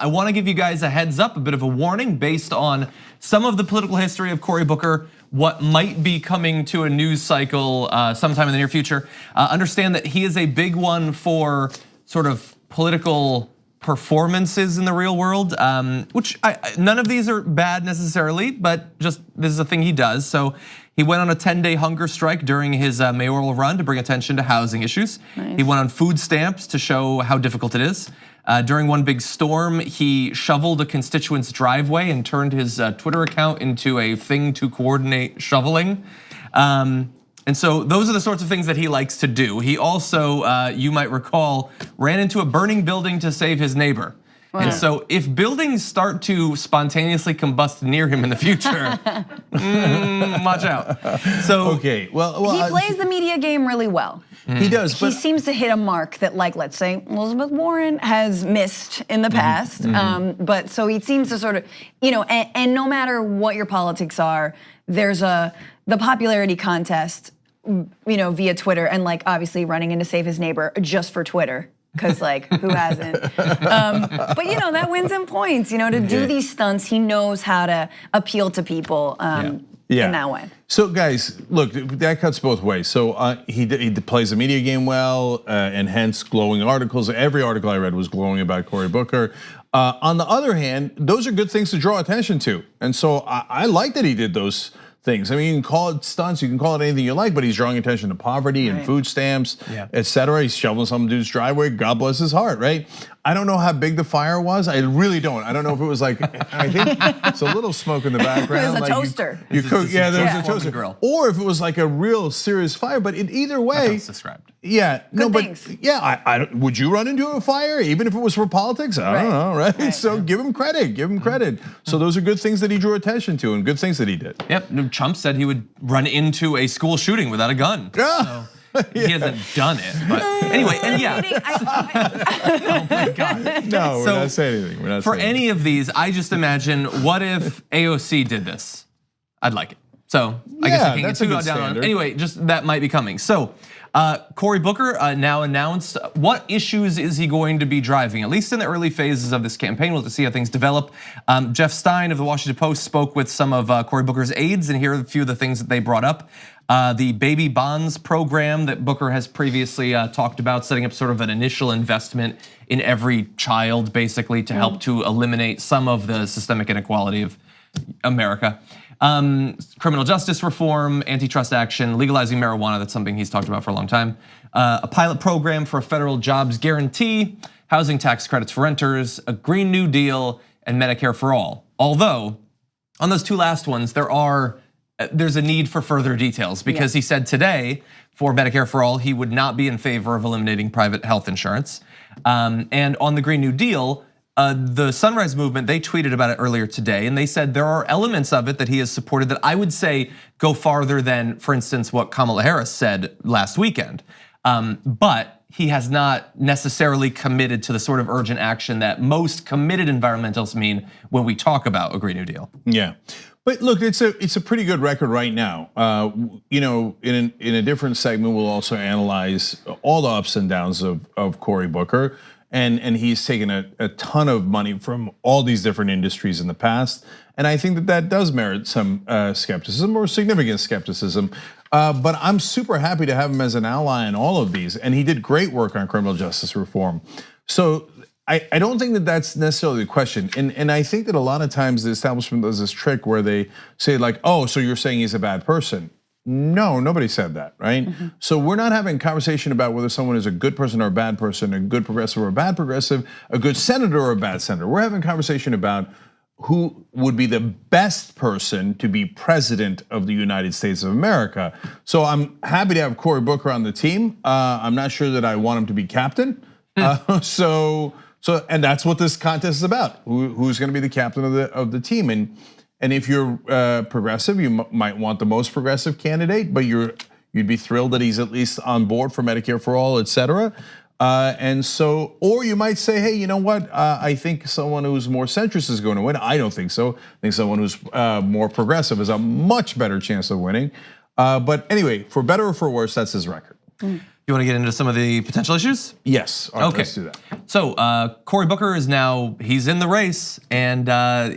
I want to give you guys a heads up, a bit of a warning based on some of the political history of Cory Booker, what might be coming to a news cycle sometime in the near future. Understand that he is a big one for sort of political performances in the real world, which none of these are bad necessarily, but just this is a thing he does. So he went on a 10-day hunger strike during his mayoral run to bring attention to housing issues. Nice. He went on food stamps to show how difficult it is. During one big storm, he shoveled a constituent's driveway and turned his Twitter account into a thing to coordinate shoveling. And so those are the sorts of things that he likes to do. He also, you might recall, ran into a burning building to save his neighbor. Wow. And so if buildings start to spontaneously combust near him in the future, watch out. So okay, well, he plays the media game really well. He does, but he seems to hit a mark that, like, let's say Elizabeth Warren has missed in the past. But so he seems to sort of, and no matter what your politics are, there's the popularity contest, via Twitter, and like obviously running in to save his neighbor just for Twitter. Because like, who hasn't? But that wins him points. To do these stunts, he knows how to appeal to people in that way. So guys, look, that cuts both ways. So he plays the media game well, and hence glowing articles. Every article I read was glowing about Cory Booker. On the other hand, those are good things to draw attention to, and so I like that he did those things. I mean, you can call it stunts, you can call it anything you like, but he's drawing attention to poverty and food stamps, etc. He's shoveling some dude's driveway. God bless his heart, right? I don't know how big the fire was. I really don't. I don't know if it was like, I think it's a little smoke in the background. It was a toaster. You cook, there was a toaster grill. Or if it was like a real serious fire. But in either way, that's described. Yeah, good things. But yeah, would you run into a fire even if it was for politics? I don't know, right? So give him credit. Give him credit. So those are good things that he drew attention to and good things that he did. Yep. Trump said he would run into a school shooting without a gun. Yeah. So he hasn't done it, but anyway, and oh my God. No, we're not saying anything. We're not for saying any of these, I just imagine, what if AOC did this? I'd like it. So I guess I can't get too down on it. Anyway, just that might be coming. So Cory Booker now announced what issues is he going to be driving, at least in the early phases of this campaign. We'll have to see how things develop. Jeff Stein of the Washington Post spoke with some of Cory Booker's aides, and here are a few of the things that they brought up. The baby bonds program that Booker has previously talked about, setting up sort of an initial investment in every child, basically, to help to eliminate some of the systemic inequality of America. Criminal justice reform, antitrust action, legalizing marijuana, that's something he's talked about for a long time. A pilot program for a federal jobs guarantee, housing tax credits for renters, a Green New Deal, and Medicare for all. Although, on those two last ones, there's a need for further details because he said today for Medicare for all, he would not be in favor of eliminating private health insurance. And on the Green New Deal, the Sunrise Movement, they tweeted about it earlier today, and they said there are elements of it that he has supported that I would say go farther than, for instance, what Kamala Harris said last weekend. But he has not necessarily committed to the sort of urgent action that most committed environmentalists mean when we talk about a Green New Deal. Yeah. But look, it's a pretty good record right now. In a different segment, we'll also analyze all the ups and downs of Cory Booker, and he's taken a ton of money from all these different industries in the past, and I think that does merit some skepticism or significant skepticism. But I'm super happy to have him as an ally in all of these, and he did great work on criminal justice reform. So I don't think that that's necessarily the question. And I think that a lot of times the establishment does this trick where they say like, oh, so you're saying he's a bad person. No, nobody said that, right? So we're not having a conversation about whether someone is a good person or a bad person, a good progressive or a bad progressive, a good senator or a bad senator. We're having a conversation about who would be the best person to be president of the United States of America. So I'm happy to have Cory Booker on the team. I'm not sure that I want him to be captain. And that's what this contest is about. Who's going to be the captain of the team? And if you're progressive, you might want the most progressive candidate, but you'd be thrilled that he's at least on board for Medicare for all, et cetera. And so, or you might say, hey, you know what? I think someone who's more centrist is going to win. I don't think so. I think someone who's more progressive has a much better chance of winning. But anyway, for better or for worse, that's his record. You want to get into some of the potential issues? Yes. All right, let's do that. So Cory Booker is he's in the race, and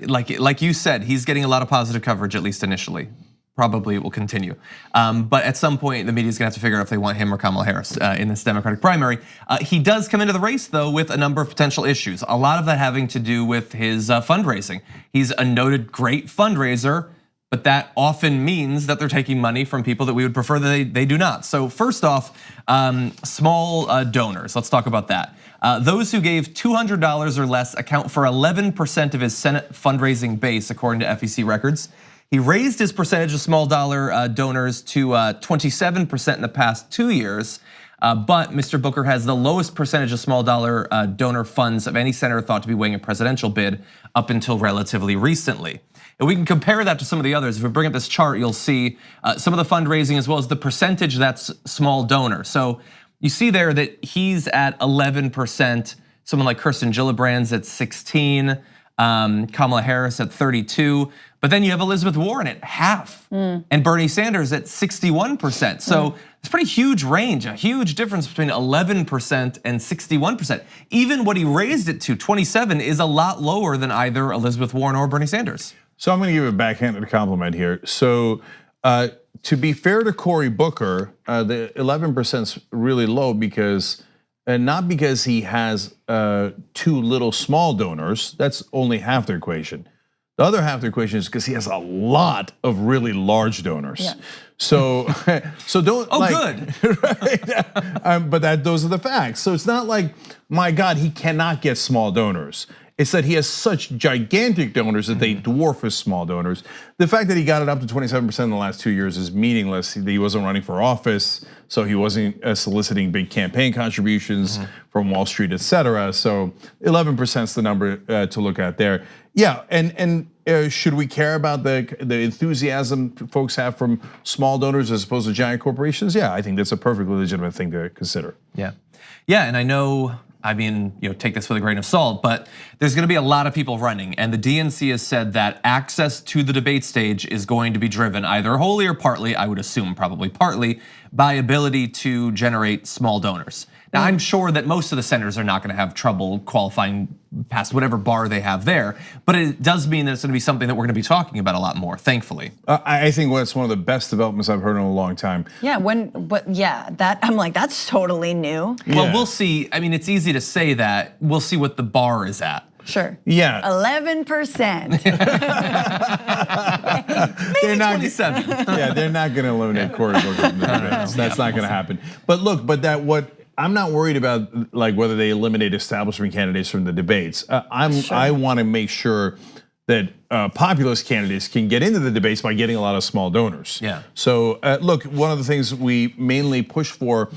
like you said, he's getting a lot of positive coverage, at least initially. Probably it will continue. But at some point, the media's gonna have to figure out if they want him or Kamala Harris in this Democratic primary. He does come into the race though with a number of potential issues. A lot of that having to do with his fundraising. He's a noted great fundraiser, but that often means that they're taking money from people that we would prefer that they do not. So first off, small donors, let's talk about that. Those who gave $200 or less account for 11% of his Senate fundraising base, according to FEC records. He raised his percentage of small dollar donors to 27% in the past 2 years, but Mr. Booker has the lowest percentage of small dollar donor funds of any senator thought to be weighing a presidential bid up until relatively recently. And we can compare that to some of the others. If we bring up this chart, you'll see some of the fundraising as well as the percentage that's small donor. So you see there that he's at 11%, someone like Kirsten Gillibrand's at 16, Kamala Harris at 32, but then you have Elizabeth Warren at half and Bernie Sanders at 61%. So it's a pretty huge range, a huge difference between 11% and 61%. Even what he raised it to, 27, is a lot lower than either Elizabeth Warren or Bernie Sanders. So I'm gonna give a backhanded compliment here. So to be fair to Cory Booker, the 11% is really low because, and not because he has too little small donors, that's only half the equation. The other half of the equation is because he has a lot of really large donors. Yeah. So don't. Oh, good. Right? But those are the facts. So it's not like, my God, he cannot get small donors. It's that he has such gigantic donors that they dwarf his small donors. The fact that he got it up to 27% in the last 2 years is meaningless. He wasn't running for office, so he wasn't soliciting big campaign contributions from Wall Street, et cetera. So 11% is the number to look at there. Yeah, and should we care about the enthusiasm folks have from small donors as opposed to giant corporations? Yeah, I think that's a perfectly legitimate thing to consider. Yeah, and I know, I mean, take this with a grain of salt, but there's gonna be a lot of people running, and the DNC has said that access to the debate stage is going to be driven either wholly or partly, I would assume probably partly, by ability to generate small donors. Now, I'm sure that most of the senators are not gonna have trouble qualifying past whatever bar they have there, but it does mean that it's gonna be something that we're gonna be talking about a lot more, thankfully. I think that's one of the best developments I've heard in a long time. Yeah, that I'm like, that's totally new. Well, we'll see. I mean, it's easy to say that. We'll see what the bar is at. Sure. Yeah. 11%. Maybe 27. Yeah, they're not going to eliminate Cory Booker from the debates. That's not going to happen. But look, I'm not worried about like whether they eliminate establishment candidates from the debates. I want to make sure that populist candidates can get into the debates by getting a lot of small donors. Yeah. So look, one of the things we mainly push for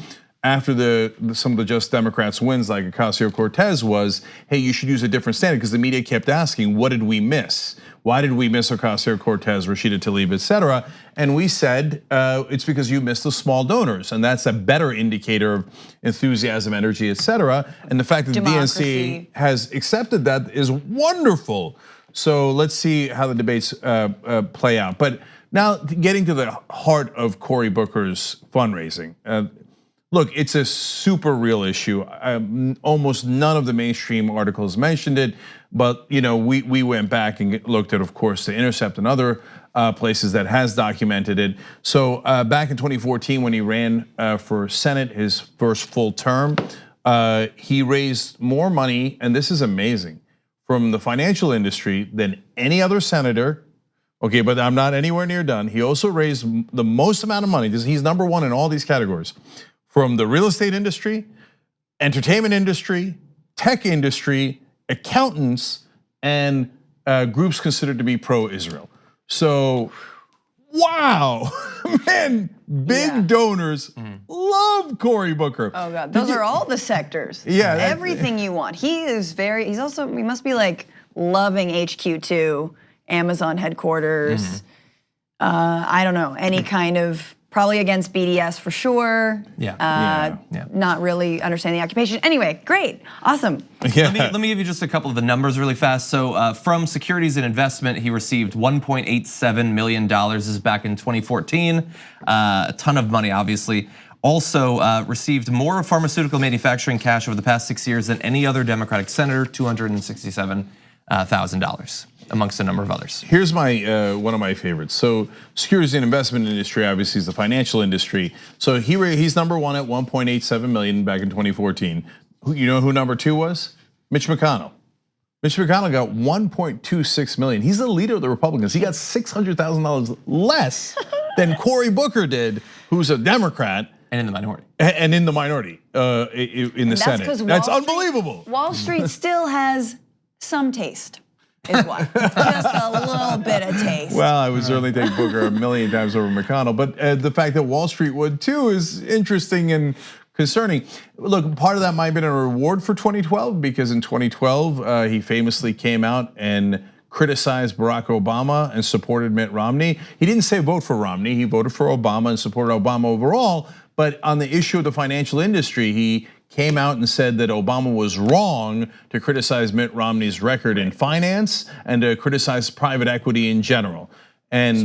after some of the Just Democrats wins, like Ocasio-Cortez, was, hey, you should use a different standard, because the media kept asking, what did we miss? Why did we miss Ocasio-Cortez, Rashida Tlaib, et cetera? And we said, it's because you missed the small donors, and that's a better indicator of enthusiasm, energy, et cetera. And the fact that the DNC has accepted that is wonderful. So let's see how the debates play out. But now getting to the heart of Cory Booker's fundraising. Look, it's a super real issue. Almost none of the mainstream articles mentioned it, but we went back and looked at, of course, The Intercept and other places that has documented it. So back in 2014, when he ran for Senate, his first full term, he raised more money, and this is amazing, from the financial industry than any other senator. Okay, but I'm not anywhere near done. He also raised the most amount of money, because he's number one in all these categories, from the real estate industry, entertainment industry, tech industry, accountants, and groups considered to be pro-Israel. So, wow, man, big donors love Cory Booker. Oh God, those are all the sectors. Yeah, everything you want. He must be like loving HQ2, Amazon headquarters. I don't know, any kind of, probably against BDS for sure. Not really understanding the occupation. Anyway, great, awesome. Yeah. Let me give you just a couple of the numbers really fast. So from Securities and Investment, he received $1.87 million. This is back in 2014. A ton of money, obviously. also received more pharmaceutical manufacturing cash over the past 6 years than any other Democratic senator, $267,000, amongst a number of others. Here's my one of my favorites. So securities and investment industry obviously is the financial industry. So he's number one at 1.87 million back in 2014. You know who number two was? Mitch McConnell. Mitch McConnell got 1.26 million. He's the leader of the Republicans. He got $600,000 less than Cory Booker did, who's a Democrat. And in the minority. And in the minority in the Senate. That's unbelievable. Wall Street still has some taste, is why. Just a little bit of taste. Well, I would certainly take Booker a million times over McConnell, but the fact that Wall Street would too is interesting and concerning. Look, part of that might have been a reward for 2012 because in 2012 he famously came out and criticized Barack Obama and supported Mitt Romney. He didn't say vote for Romney, he voted for Obama and supported Obama overall. But on the issue of the financial industry, he came out and said that Obama was wrong to criticize Mitt Romney's record in finance and to criticize private equity in general. And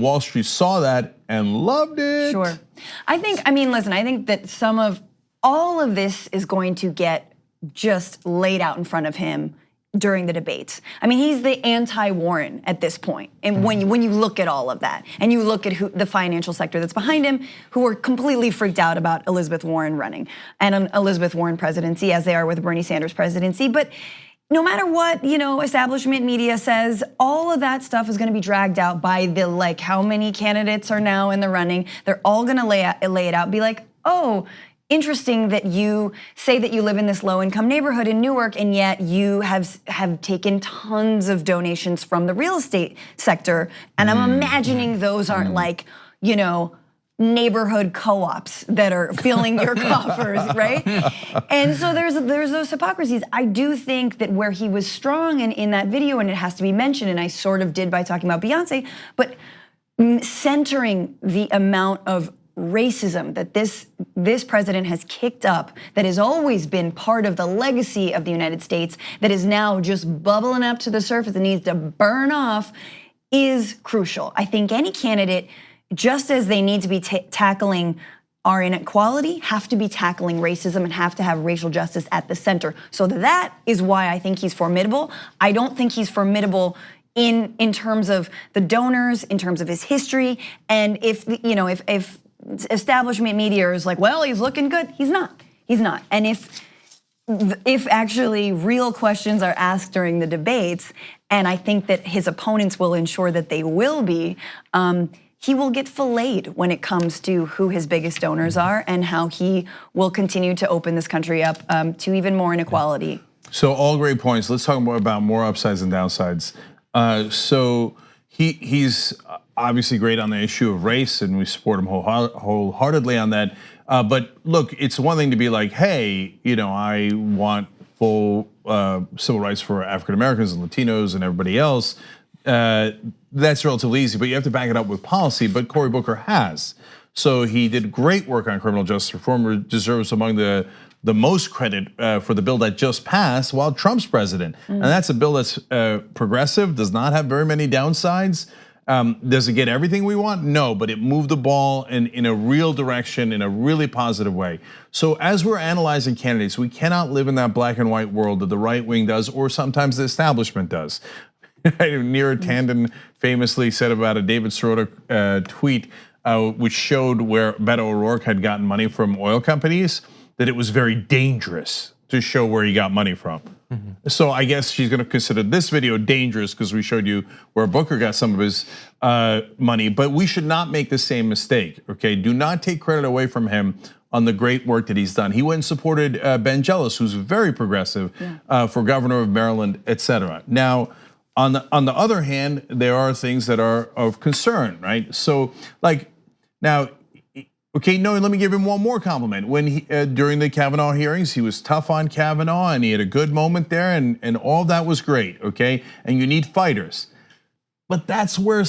Wall Street saw that and loved it. Sure. I mean, listen, I think that some of all of this is going to get just laid out in front of him during the debates. I mean, he's the anti-Warren at this point. And when you look at all of that, and you look at the financial sector that's behind him, who are completely freaked out about Elizabeth Warren running and an Elizabeth Warren presidency, as they are with Bernie Sanders presidency. But no matter what, establishment media says, all of that stuff is gonna be dragged out by the how many candidates are now in the running. They're all gonna lay it out, be like, oh, interesting that you say that you live in this low-income neighborhood in Newark, and yet you have taken tons of donations from the real estate sector. And I'm imagining those aren't neighborhood co-ops that are filling your coffers, right? And so there's those hypocrisies. I do think that where he was strong in that video, and it has to be mentioned, and I sort of did by talking about Beyonce, but centering the amount of racism that this president has kicked up, that has always been part of the legacy of the United States, that is now just bubbling up to the surface and needs to burn off, is crucial. I think any candidate, just as they need to be tackling our inequality, have to be tackling racism and have to have racial justice at the center. So that is why I think he's formidable. I don't think he's formidable in terms of the donors, in terms of his history, and if establishment media is like, well, he's looking good. He's not. And if actually real questions are asked during the debates, and I think that his opponents will ensure that they will be, he will get filleted when it comes to who his biggest donors are and how he will continue to open this country up to even more inequality. So all great points. Let's talk more about more upsides and downsides. So he's obviously great on the issue of race, and we support him wholeheartedly on that. But look, it's one thing to be like, hey, I want full civil rights for African Americans and Latinos and everybody else. That's relatively easy, but you have to back it up with policy. But Cory Booker has. So he did great work on criminal justice reform, deserves among the most credit for the bill that just passed while Trump's president. And that's a bill that's progressive, does not have very many downsides. Does it get everything we want? No, but it moved the ball in a real direction, in a really positive way. So as we're analyzing candidates, we cannot live in that black and white world that the right wing does, or sometimes the establishment does. Neera Tanden famously said about a David Sirota tweet, which showed where Beto O'Rourke had gotten money from oil companies, that it was very dangerous to show where he got money from. So I guess she's gonna consider this video dangerous because we showed you where Booker got some of his money, but we should not make the same mistake, okay? Do not take credit away from him on the great work that he's done. He went and supported Ben Jealous, who's very progressive, for governor of Maryland, etc. Now, on the other hand, there are things that are of concern, right? So now, okay, no, let me give him one more compliment. When during the Kavanaugh hearings, he was tough on Kavanaugh and he had a good moment there and all that was great, okay? And you need fighters. But that's where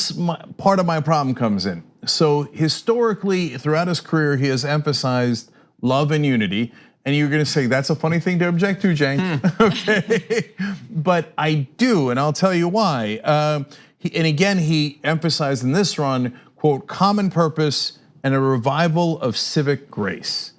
part of my problem comes in. So historically, throughout his career, he has emphasized love and unity. And you're gonna say, that's a funny thing to object to, Cenk, okay? But I do, and I'll tell you why. And again, he emphasized in this run, quote, common purpose, and a revival of civic grace.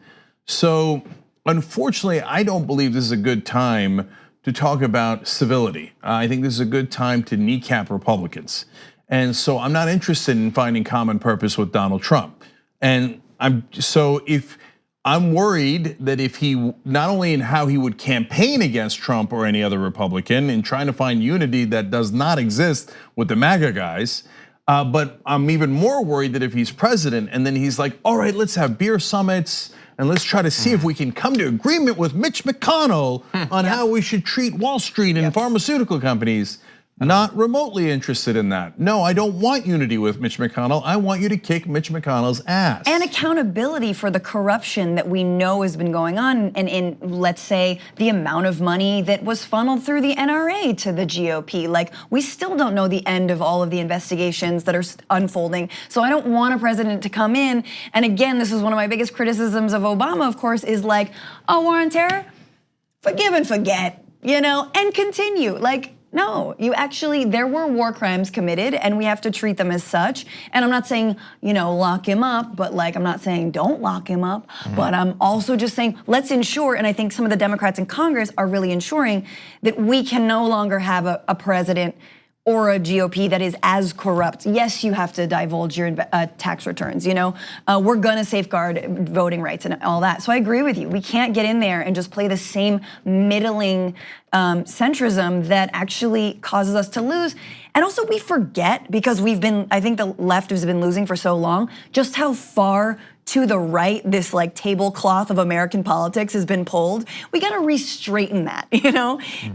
So unfortunately, I don't believe this is a good time to talk about civility. I think this is a good time to kneecap Republicans. And so I'm not interested in finding common purpose with Donald Trump. And if I'm worried that if he, not only in how he would campaign against Trump or any other Republican in trying to find unity that does not exist with the MAGA guys, but I'm even more worried that if he's president and then he's like, all right, let's have beer summits and let's try to see if we can come to agreement with Mitch McConnell on how we should treat Wall Street and pharmaceutical companies. Not remotely interested in that. No, I don't want unity with Mitch McConnell. I want you to kick Mitch McConnell's ass. And accountability for the corruption that we know has been going on, and in, let's say, the amount of money that was funneled through the NRA to the GOP. Like, we still don't know the end of all of the investigations that are unfolding. So I don't want a president to come in, and again, this is one of my biggest criticisms of Obama, of course, is like, oh, war on terror? Forgive and forget, and continue. Like, no, there were war crimes committed and we have to treat them as such. And I'm not saying, lock him up, but I'm not saying don't lock him up, but I'm also just saying let's ensure, and I think some of the Democrats in Congress are really ensuring that we can no longer have a president or a GOP that is as corrupt. Yes, you have to divulge your tax returns, we're gonna safeguard voting rights and all that. So I agree with you. We can't get in there and just play the same middling centrism that actually causes us to lose. And also we forget, because I think the left has been losing for so long, just how far to the right this tablecloth of American politics has been pulled. We gotta re-straighten that,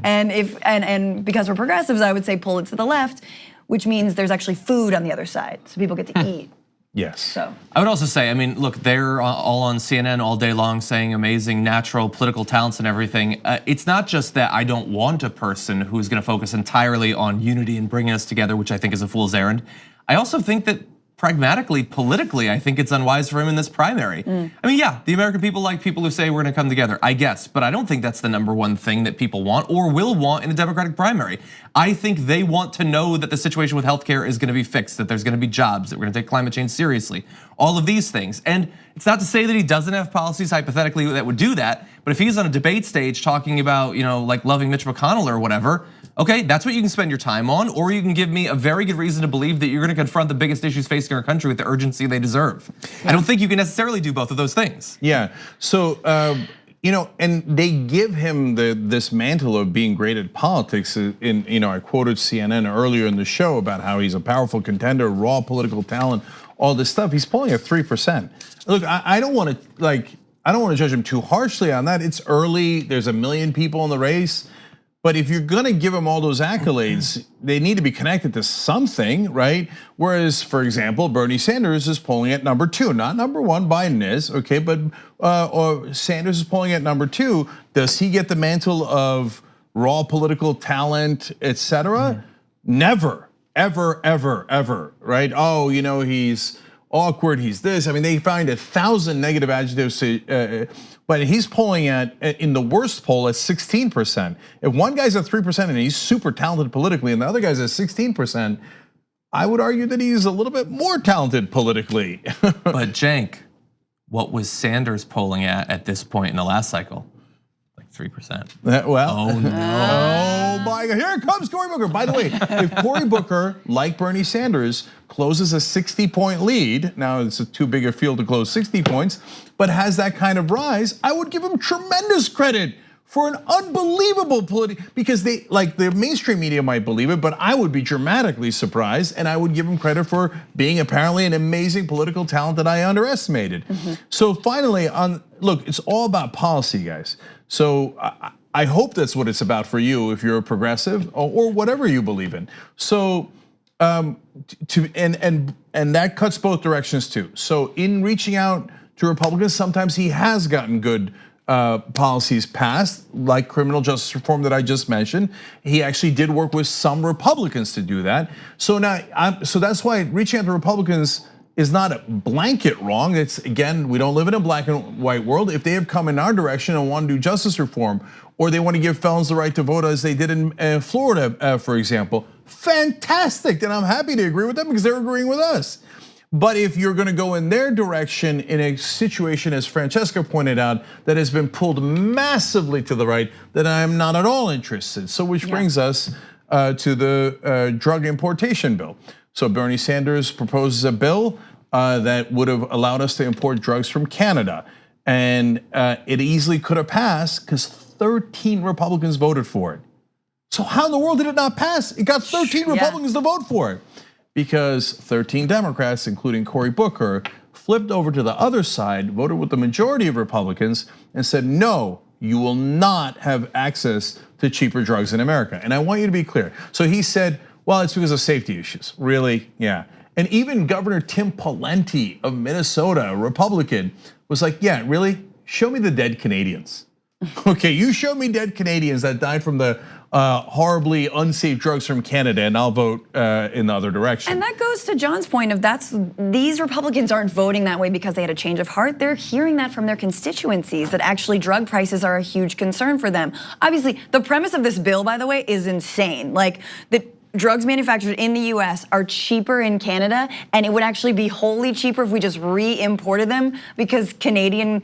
And because we're progressives, I would say pull it to the left, which means there's actually food on the other side, so people get to eat. Yes. So I would also say, look, they're all on CNN all day long saying amazing natural political talents and everything. It's not just that I don't want a person who's gonna focus entirely on unity and bringing us together, which I think is a fool's errand. I also think that pragmatically, politically, I think it's unwise for him in this primary. Yeah, the American people like people who say we're gonna come together, I guess, but I don't think that's the #1 thing that people want or will want in a Democratic primary. I think they want to know that the situation with healthcare is gonna be fixed, that there's gonna be jobs, that we're gonna take climate change seriously, all of these things. And it's not to say that he doesn't have policies hypothetically that would do that, but if he's on a debate stage talking about, loving Mitch McConnell or whatever, okay, that's what you can spend your time on, or you can give me a very good reason to believe that you're gonna confront the biggest issues facing our country with the urgency they deserve. I don't think you can necessarily do both of those things. Yeah, so, and they give him this mantle of being great at politics. I quoted CNN earlier in the show about how he's a powerful contender, raw political talent, all this stuff. He's polling at 3%. Look, I don't wanna judge him too harshly on that. It's early, there's 1 million people in the race. But if you're gonna give him all those accolades, they need to be connected to something, right? Whereas, for example, Bernie Sanders is polling at #2, not #1, Biden is, okay, but or Sanders is polling at #2. Does he get the mantle of raw political talent, etc.? Never, ever, ever, ever, right? Oh, he's awkward, he's this. They find 1,000 negative adjectives but he's polling in the worst poll at 16%. If one guy's at 3% and he's super talented politically and the other guy's at 16%, I would argue that he's a little bit more talented politically. But Cenk, what was Sanders polling at this point in the last cycle? 3%. Well, oh no. Oh my God, here comes Cory Booker. By the way, if Cory Booker, like Bernie Sanders, closes a 60-point lead, now it's too big a field to close 60 points, but has that kind of rise, I would give him tremendous credit for an unbelievable because the mainstream media might believe it, but I would be dramatically surprised, and I would give him credit for being apparently an amazing political talent that I underestimated. So finally, look, it's all about policy, guys. So I hope that's what it's about for you if you're a progressive or whatever you believe in. So and that cuts both directions too. So in reaching out to Republicans, sometimes he has gotten good policies passed, like criminal justice reform that I just mentioned. He actually did work with some Republicans to do that. So now, so that's why reaching out to Republicans is not a blanket wrong. It's, again, we don't live in a black and white world. If they have come in our direction and want to do justice reform, or they want to give felons the right to vote as they did in Florida, for example, fantastic. And I'm happy to agree with them because they're agreeing with us. But if you're gonna go in their direction in a situation, as Francesca pointed out, that has been pulled massively to the right, then I'm not at all interested. So which brings us to the drug importation bill. So Bernie Sanders proposes a bill that would have allowed us to import drugs from Canada. And it easily could have passed because 13 Republicans voted for it. So how in the world did it not pass? It got 13 Republicans to vote for it. Because 13 Democrats, including Cory Booker, flipped over to the other side, voted with the majority of Republicans, and said, no, you will not have access to cheaper drugs in America. And I want you to be clear. So he said, well, it's because of safety issues. Really? Yeah. And even Governor Tim Pawlenty of Minnesota, a Republican, was like, yeah, really? Show me the dead Canadians. Okay, you show me dead Canadians that died from the horribly unsafe drugs from Canada, and I'll vote in the other direction. And that goes to John's point of these Republicans aren't voting that way because they had a change of heart. They're hearing that from their constituencies, that actually drug prices are a huge concern for them. Obviously, the premise of this bill, by the way, is insane. Like the drugs manufactured in the US are cheaper in Canada, and it would actually be wholly cheaper if we just re-imported them because the Canadian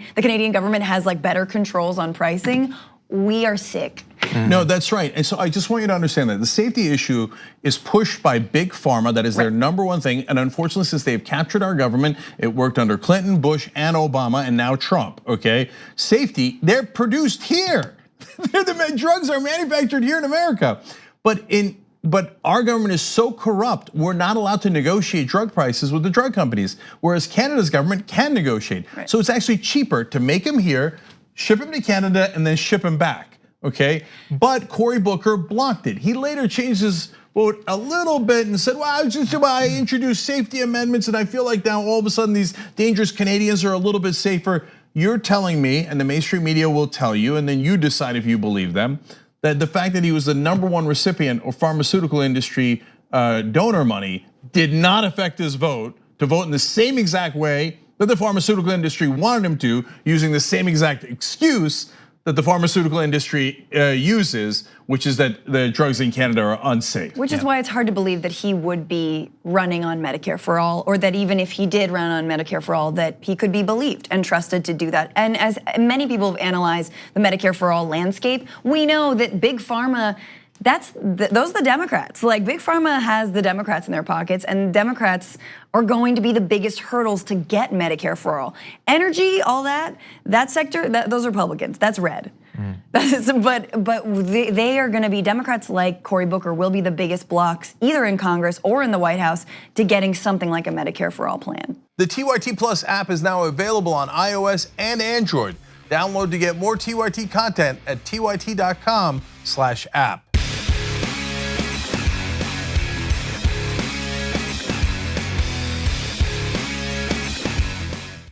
government has like better controls on pricing. We are sick. No, that's right. And so I just want you to understand that the safety issue is pushed by big pharma. That is their number one thing. And unfortunately, since they've captured our government, it worked under Clinton, Bush, and Obama, and now Trump, okay? Safety, they're produced here. The drugs are manufactured here in America. But our government is so corrupt, we're not allowed to negotiate drug prices with the drug companies, whereas Canada's government can negotiate. So it's actually cheaper to make them here, ship them to Canada, and then ship them back, okay? But Cory Booker blocked it. He later changed his vote a little bit and said, well, I introduced safety amendments and I feel like now all of a sudden these dangerous Canadians are a little bit safer. You're telling me, and the mainstream media will tell you, and then you decide if you believe them, that the fact that he was the #1 recipient of pharmaceutical industry donor money did not affect his vote to vote in the same exact way that the pharmaceutical industry wanted him to, using the same exact excuse that the pharmaceutical industry uses, which is that the drugs in Canada are unsafe. Which is why it's hard to believe that he would be running on Medicare for all, or that even if he did run on Medicare for all, that he could be believed and trusted to do that. And as many people have analyzed the Medicare for all landscape, we know that big pharma, those are the Democrats. Like big pharma has the Democrats in their pockets, and Democrats are going to be the biggest hurdles to get Medicare for all. Energy, all that sector, those are Republicans, that's red. But they are gonna be, Democrats like Cory Booker will be the biggest blocks either in Congress or in the White House to getting something like a Medicare for all plan. The TYT Plus app is now available on iOS and Android. Download to get more TYT content at tyt.com/app.